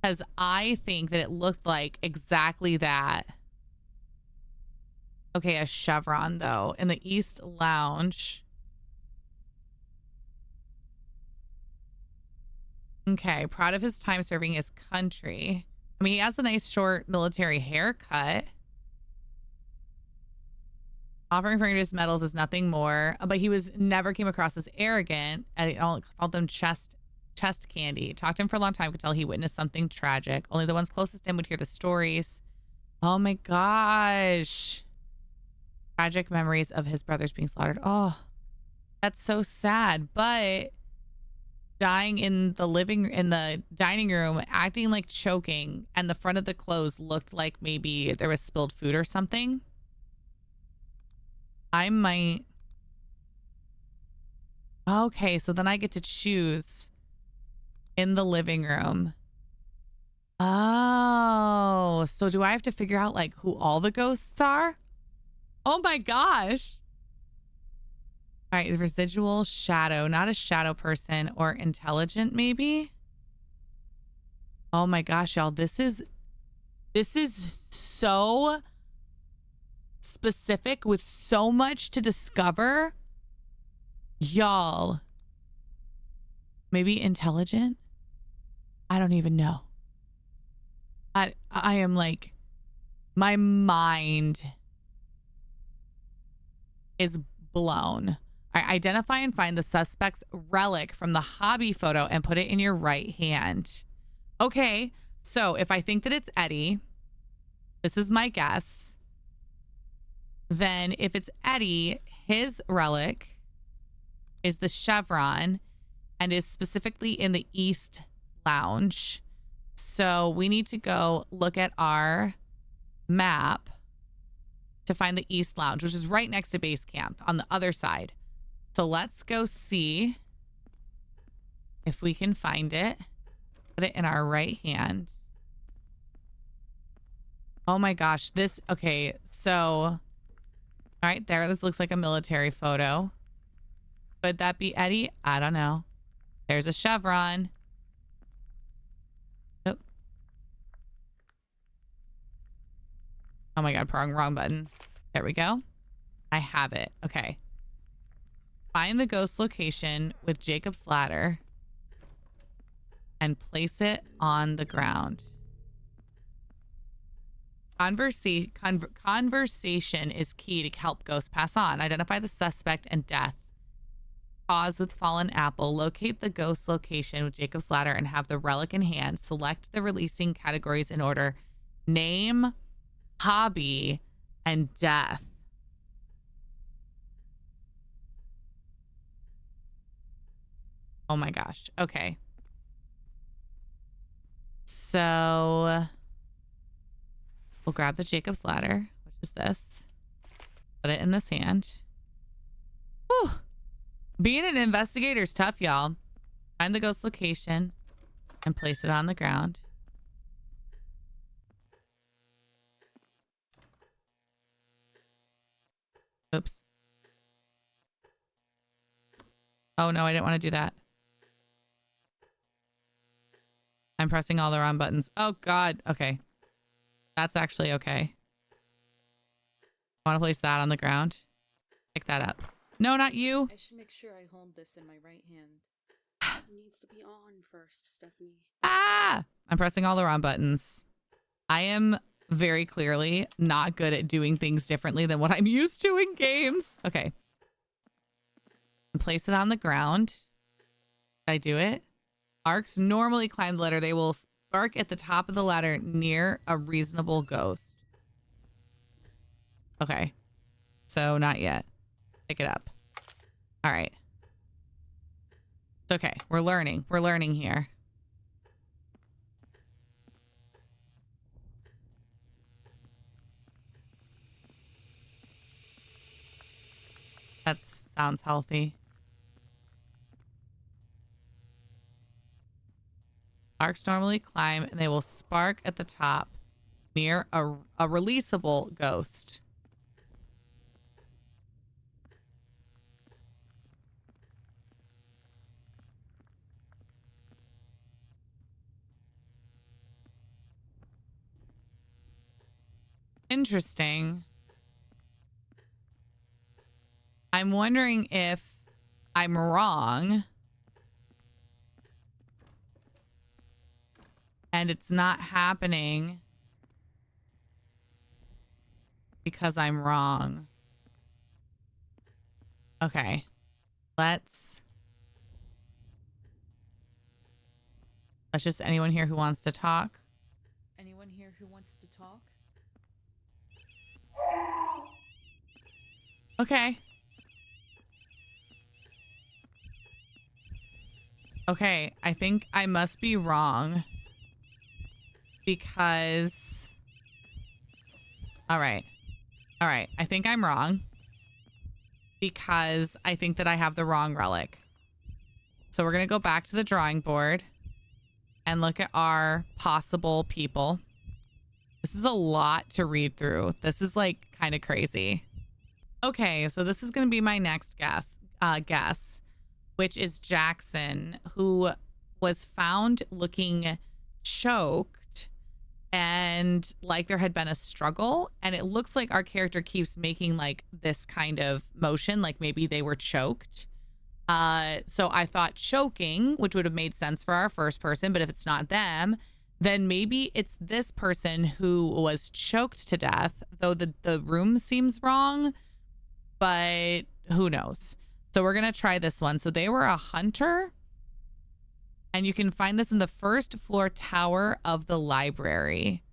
Because I think that it looked like exactly that. Okay, a chevron, though, in the East Lounge. Okay, proud of his time serving his country. I mean, he has a nice short military haircut. Offering his medals is nothing more, but he was never came across as arrogant. I called them chest candy. Talked to him for a long time, could tell he witnessed something tragic. Only the ones closest to him would hear the stories. Oh my gosh. Tragic memories of his brothers being slaughtered. Oh, that's so sad. But dying in the dining room, acting like choking, and the front of the clothes looked like maybe there was spilled food or something. I might. Okay, so then I get to choose in the living room. Oh, so do I have to figure out like who all the ghosts are? Oh my gosh. All right, the residual shadow, not a shadow person or intelligent maybe. Oh my gosh, y'all, this is so specific with so much to discover. Y'all. Maybe intelligent? I don't even know. I am like, my mind is blown. All right, identify and find the suspect's relic from the hobby photo and put it in your right hand. Okay, so if I think that it's Eddie, this is my guess. Then if it's Eddie, his relic is the chevron and is specifically in the East Lounge. So we need to go look at our map to find the East Lounge, which is right next to base camp on the other side. So let's go see if we can find it. Put it in our right hand. Oh my gosh, okay, so, all right, there, this looks like a military photo. Could that be Eddie? I don't know. There's a chevron. Nope. Oh my God, wrong button. There we go. I have it. Okay. Find the ghost location with Jacob's ladder and place it on the ground. Conversation is key to help ghosts pass on. Identify the suspect and death. Pause with fallen apple. Locate the ghost location with Jacob's ladder and have the relic in hand. Select the releasing categories in order: name, hobby, and death. Oh my gosh. Okay. So we'll grab the Jacob's ladder, which is this. Put it in this hand. Whew. Being an investigator is tough, y'all. Find the ghost location and place it on the ground. Oops. Oh no, I didn't want to do that. I'm pressing all the wrong buttons. Oh God. Okay. That's actually okay. I want to place that on the ground. Pick that up. No, not you. I should make sure I hold this in my right hand. It needs to be on first, Stephanie. Ah! I'm pressing all the wrong buttons. I am very clearly not good at doing things differently than what I'm used to in games. Okay. Place it on the ground. Did I do it? Arcs normally climb the ladder. They will spark at the top of the ladder near a reasonable ghost. Okay. So not yet. Pick it up. All right. It's okay. We're learning. We're learning here. That sounds healthy. Sparks normally climb and they will spark at the top near a releasable ghost. Interesting. I'm wondering if I'm wrong and it's not happening because I'm wrong. Okay. Let's just anyone here who wants to talk. Anyone here who wants to talk? Okay. Okay, I think I must be wrong because... All right. I think I'm wrong because I think that I have the wrong relic. So we're going to go back to the drawing board and look at our possible people. This is a lot to read through. This is like kind of crazy. Okay, so this is going to be my next guess, which is Jackson, who was found looking choked and like there had been a struggle. And it looks like our character keeps making like this kind of motion, like maybe they were choked. So I thought choking, which would have made sense for our first person, but if it's not them, then maybe it's this person who was choked to death, though the room seems wrong, but who knows? So we're going to try this one. So they were a hunter, and you can find this in the first floor tower of the library,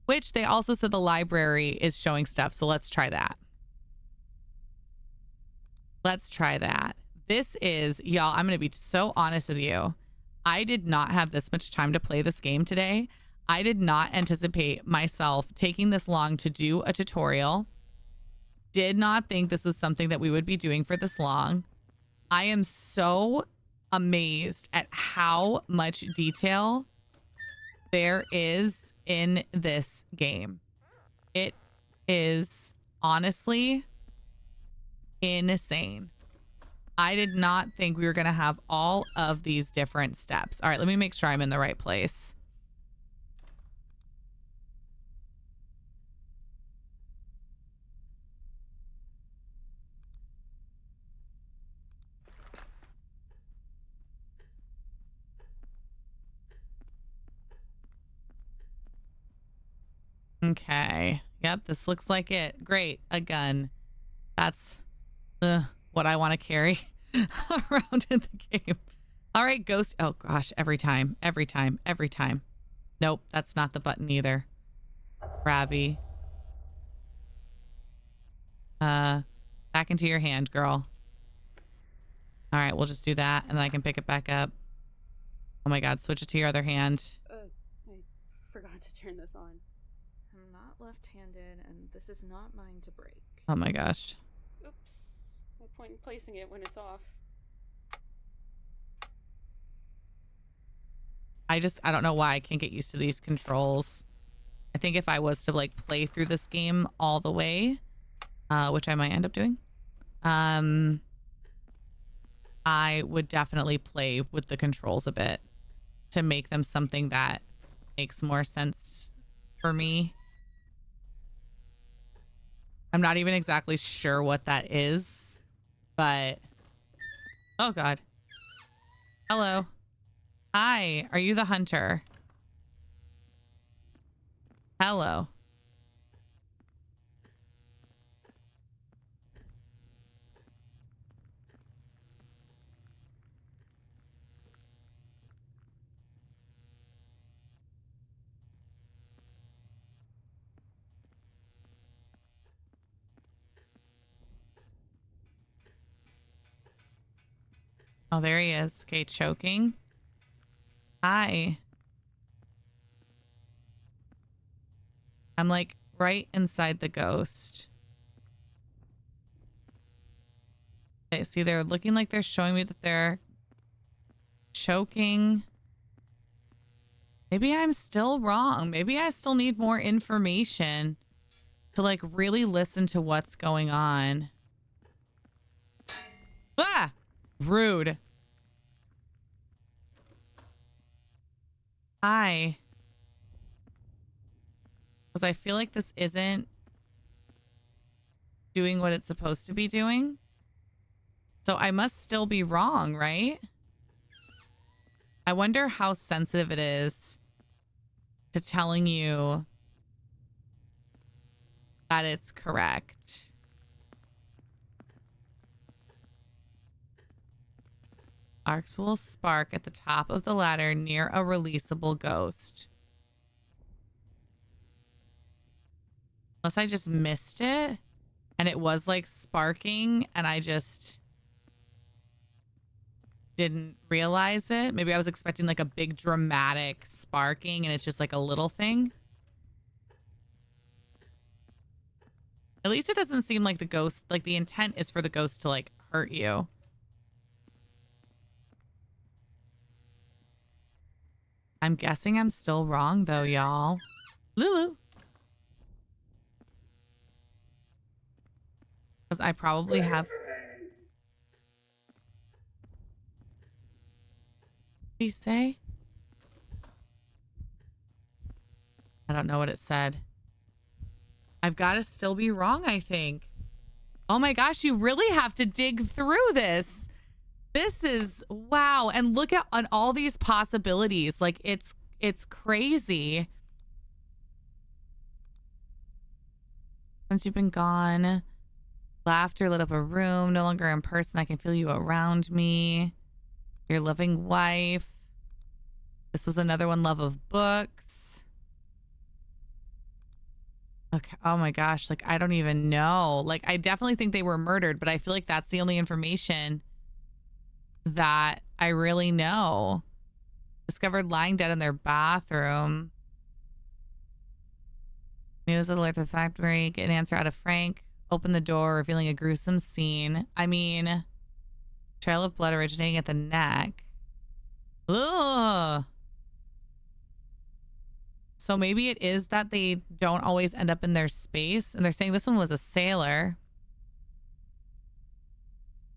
which they also said the library is showing stuff. So let's try that. Let's try that. This is, y'all, I'm going to be so honest with you. I did not have this much time to play this game today. I did not anticipate myself taking this long to do a tutorial. Did not think this was something that we would be doing for this long. I am so amazed at how much detail there is in this game. It is honestly insane. I did not think we were going to have all of these different steps. All right, let me make sure I'm in the right place. Okay. Yep, this looks like it. Great. A gun. That's what I want to carry around in the game. All right, ghost. Oh, gosh. Every time. Nope, that's not the button either. Ravi. Back into your hand, girl. All right, we'll just do that, and then I can pick it back up. Oh, my God. Switch it to your other hand. I forgot to turn this on. I'm not left-handed, and this is not mine to break. Oh, my gosh. Oops. No point in placing it when it's off. I don't know why I can't get used to these controls. I think if I was to like play through this game all the way, which I might end up doing, I would definitely play with the controls a bit to make them something that makes more sense for me. I'm not even exactly sure what that is, but oh God. Hello. Hi, are you the hunter? Hello. Oh, there he is. Okay, choking. Hi. I'm like right inside the ghost. Okay, see, they're looking like they're showing me that they're choking. Maybe I'm still wrong. Maybe I still need more information to like really listen to what's going on. Ah! Rude. Hi. Because I feel like this isn't doing what it's supposed to be doing. So I must still be wrong, right? I wonder how sensitive it is to telling you that it's correct. Arcs will spark at the top of the ladder near a releasable ghost. Unless I just missed it and it was like sparking and I just didn't realize it. Maybe I was expecting like a big dramatic sparking and it's just like a little thing. At least it doesn't seem like the ghost, like the intent is for the ghost to like hurt you. I'm guessing I'm still wrong though, y'all. Lulu. Because I probably have... What did he say? I don't know what it said. I've got to still be wrong, I think. Oh my gosh, you really have to dig through this. This is wow. And look at on all these possibilities. Like it's crazy. Since you've been gone, laughter lit up a room, no longer in person. I can feel you around me. Your loving wife. This was another one, love of books. Okay. Oh my gosh. Like, I don't even know. Like, I definitely think they were murdered, but I feel like that's the only information that I really know. Discovered lying dead in their bathroom. News alert to the factory. Get an answer out of Frank. Open the door, revealing a gruesome scene. I mean, trail of blood originating at the neck. Ugh. So maybe it is that they don't always end up in their space. And they're saying this one was a sailor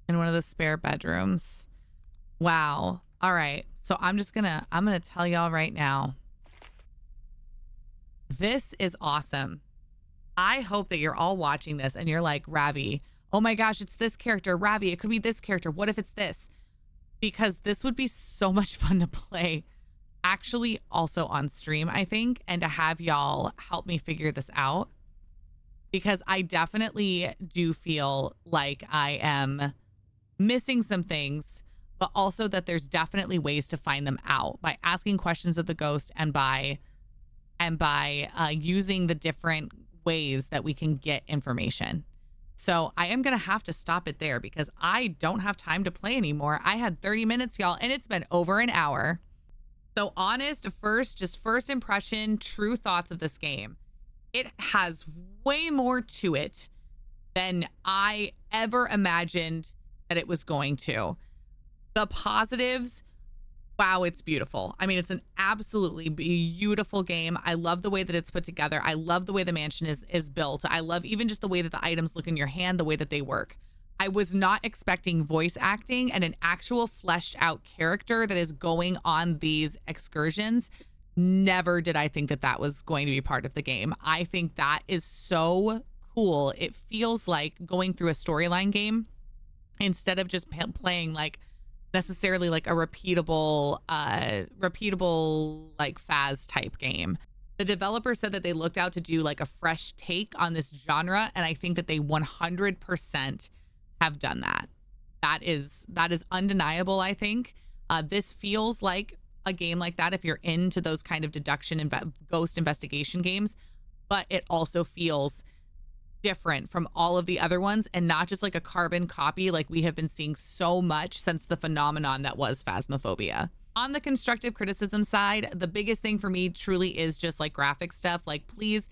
in one of the spare bedrooms. Wow. All right. So I'm going to tell y'all right now. This is awesome. I hope that you're all watching this and you're like, Ravi, oh my gosh, it's this character. Ravi, it could be this character. What if it's this? Because this would be so much fun to play actually also on stream, I think, and to have y'all help me figure this out. Because I definitely do feel like I am missing some things, but also that there's definitely ways to find them out by asking questions of the ghost and by using the different ways that we can get information. So I am going to have to stop it there because I don't have time to play anymore. I had 30 minutes, y'all, and it's been over an hour. So honest, first impression, true thoughts of this game. It has way more to it than I ever imagined that it was going to. The positives, wow, it's beautiful. I mean, it's an absolutely beautiful game. I love the way that it's put together. I love the way the mansion is built. I love even just the way that the items look in your hand, the way that they work. I was not expecting voice acting and an actual fleshed out character that is going on these excursions. Never did I think that that was going to be part of the game. I think that is so cool. It feels like going through a storyline game instead of just playing like necessarily like a repeatable like Faz type game. The developer said that they looked out to do like a fresh take on this genre, and I think that they 100% have done that. That is undeniable. I think this feels like a game like that if you're into those kind of deduction and ghost investigation games, but it also feels different from all of the other ones and not just like a carbon copy like we have been seeing so much since the phenomenon that was Phasmophobia. On the constructive criticism side, the biggest thing for me truly is just like graphic stuff. Like please,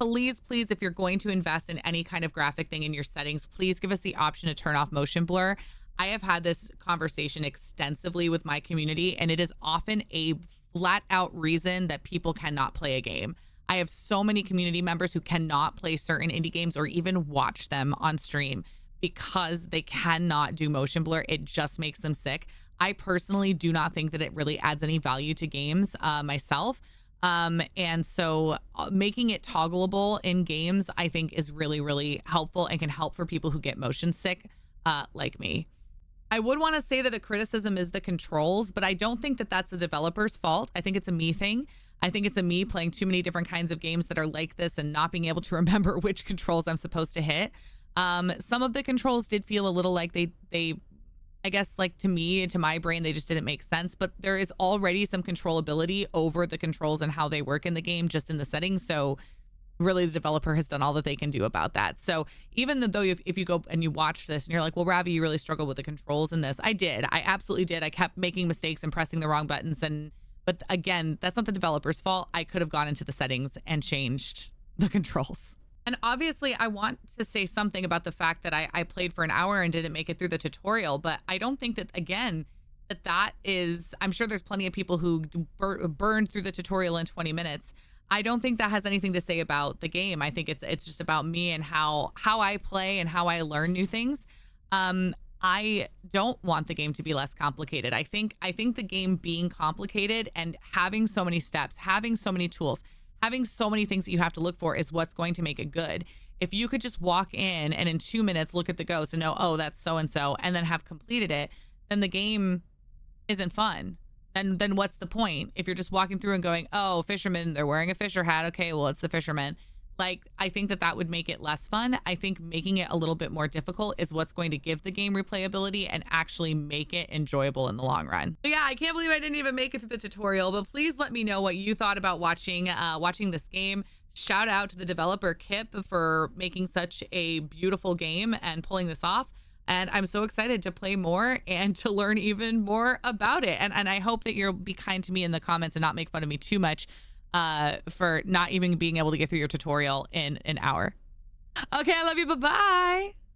if you're going to invest in any kind of graphic thing in your settings, please give us the option to turn off motion blur. I have had this conversation extensively with my community, and it is often a flat out reason that people cannot play a game. I have so many community members who cannot play certain indie games or even watch them on stream because they cannot do motion blur. It just makes them sick. I personally do not think that it really adds any value to games myself. And so making it toggleable in games, I think is really, really helpful and can help for people who get motion sick like me. I would want to say that a criticism is the controls, but I don't think that that's the developer's fault. I think it's a me thing. I think it's a me playing too many different kinds of games that are like this and not being able to remember which controls I'm supposed to hit. Some of the controls did feel a little like they I guess, like, to me, to my brain, they just didn't make sense. But there is already some controllability over the controls and how they work in the game, just in the settings. So really, the developer has done all that they can do about that. So even though if you go and you watch this and you're like, well, Ravi, you really struggled with the controls in this. I did. I absolutely did. I kept making mistakes and pressing the wrong buttons. But again, that's not the developer's fault. I could have gone into the settings and changed the controls. And obviously, I want to say something about the fact that I played for an hour and didn't make it through the tutorial. But I don't think that, again, that is, I'm sure there's plenty of people who burned through the tutorial in 20 minutes. I don't think that has anything to say about the game. I think it's just about me and how I play and how I learn new things. I don't want the game to be less complicated. I think the game being complicated and having so many steps, having so many tools, having so many things that you have to look for is what's going to make it good. If you could just walk in and in 2 minutes look at the ghost and know, oh, that's so-and-so, and then have completed it, then the game isn't fun. And then what's the point? If you're just walking through and going, oh, fisherman, they're wearing a fisher hat. Okay, well, it's the fisherman. Like, I think that would make it less fun. I think making it a little bit more difficult is what's going to give the game replayability and actually make it enjoyable in the long run. So yeah, I can't believe I didn't even make it through the tutorial, but please let me know what you thought about watching this game. Shout out to the developer Kip for making such a beautiful game and pulling this off. And I'm so excited to play more and to learn even more about it. And I hope that you'll be kind to me in the comments and not make fun of me too much for not even being able to get through your tutorial in an hour. Okay, I love you. Bye-bye.